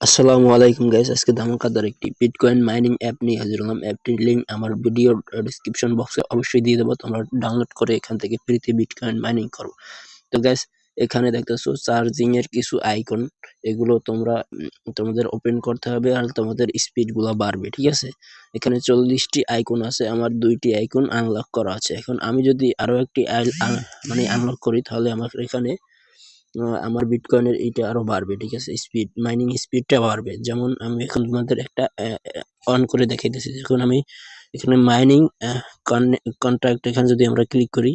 আসসালামু আলাইকুম গাইস, আজকে ধামাকাদার একটি বিটকয়েন মাইনিং অ্যাপ নিয়ে হাজির হলাম। অ্যাপটির লিংক আমার ভিডিওর ডেসক্রিপশন বক্সে অবশ্যই দিয়ে দেবো। তোমরা ডাউনলোড করে এখান থেকে ফ্রিতে বিটকয়েন মাইনিং করো। তো গাইস, এখানে দেখতেছো চার্জিং এর কিছু আইকন, এগুলো তোমরা তোমাদের ওপেন করতে হবে আর তোমাদের স্পিড গুলা বাড়বে, ঠিক আছে। এখানে 40টি আইকন আছে, আমার 2টি আইকন আনলক করা আছে। এখন আমি যদি আরো একটি মানে আনলক করি, তাহলে আমার এখানে আমার বিটকয়েনের এইটা আরো বাড়বে, ঠিক আছে। স্পিড, মাইনিং স্পিডটা বাড়বে। যেমন আমি এখন তোমাদের একটা অন করে দেখাইতেছি। যখন আমি এখানে মাইনিং কন্ট্রাক্ট, এখানে যদি আমরা ক্লিক করি,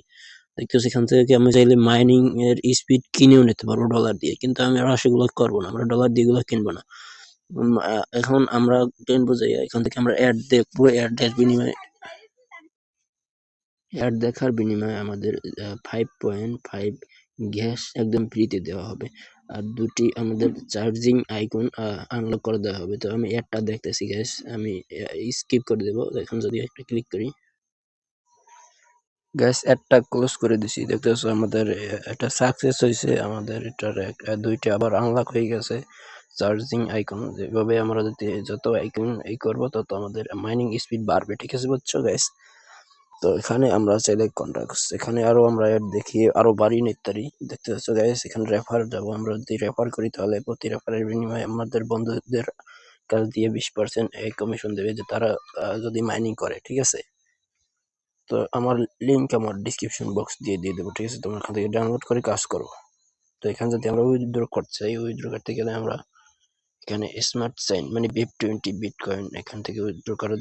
দেখতেছি এখান থেকে আমি চাইলে মাইনিং এর স্পিড কিনেও নিতে পারবো ডলার দিয়ে, কিন্তু আমরা সেগুলো করবো না, আমরা ডলার দিয়ে গুলো কিনবো না। এখন আমরা কিনবো যে এখান থেকে আমরা অ্যাড দেখবো, অ্যাড দেখার বিনিময়ে আমাদের 5.5 গ্যাস একদম ফ্রিতে দেওয়া হবে। আর 2টি আমাদের চার্জিং আইকন আনলক করে দেওয়া হবে। তো আমি অ্যাডটা দেখতেছি গ্যাস, আমি স্কিপ করে দেবো। এখন যদি একটা ক্লিক করি, গ্যাস অ্যাডটা ক্লোজ করে দিছি। দেখতেছো আমাদের এটা সাকসেস হয়েছে, আমাদের এটার 2টা আবার আনলক হয়ে গেছে চার্জিং আইকন। যেভাবে আমরা যদি যত আইকন করবো, তত আমাদের মাইনিং স্পিড বাড়বে, ঠিক আছে, বুঝছো গ্যাস। তো এখানে আমরা চাইলে কন্টাক্টস, এখানে আরো আমরা অ্যাড দেখি, আরো বাড়ি ইত্যাদি দেখতে পাচ্ছ গাইস। এখানে রেফার যাব, আমরা যদি রেফার করি, তাহলে প্রতি রেফারের বিনিময়ে আমাদের বন্ধুদের কাছ দিয়ে 20% কমিশন দেবে, যে তারা যদি মাইনিং করে, ঠিক আছে। তো আমার লিঙ্ক আমার ডিসক্রিপশন বক্স দিয়ে দেবো, ঠিক আছে। তোমরা এখান থেকে ডাউনলোড করে কাজ করো। তো এখানে যদি আমরা উইথড্র করতে চাই, উইথড্র করতে গেলে আমরা এখানে স্মার্ট সাইন মানে BIP20 বিটকয়েন এখান থেকে উইথড্র করা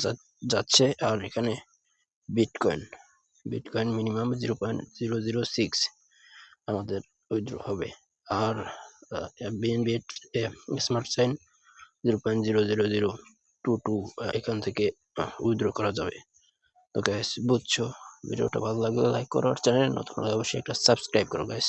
যাচ্ছে। আর এখানে বিটকয়েন বিটকয়েন মিনিমাম 0.006 আমাদের উইথড্র হবে। আর বিএনবি স্মার্ট সাইন 0.00022 এখান থেকে উইথড্র করা যাবে। তো গাইস, বুঝছো। ভিডিওটা ভালো লাগলে লাইক করো, আর চ্যানেল নতুন হলে অবশ্যই একটা সাবস্ক্রাইব করো গাইস।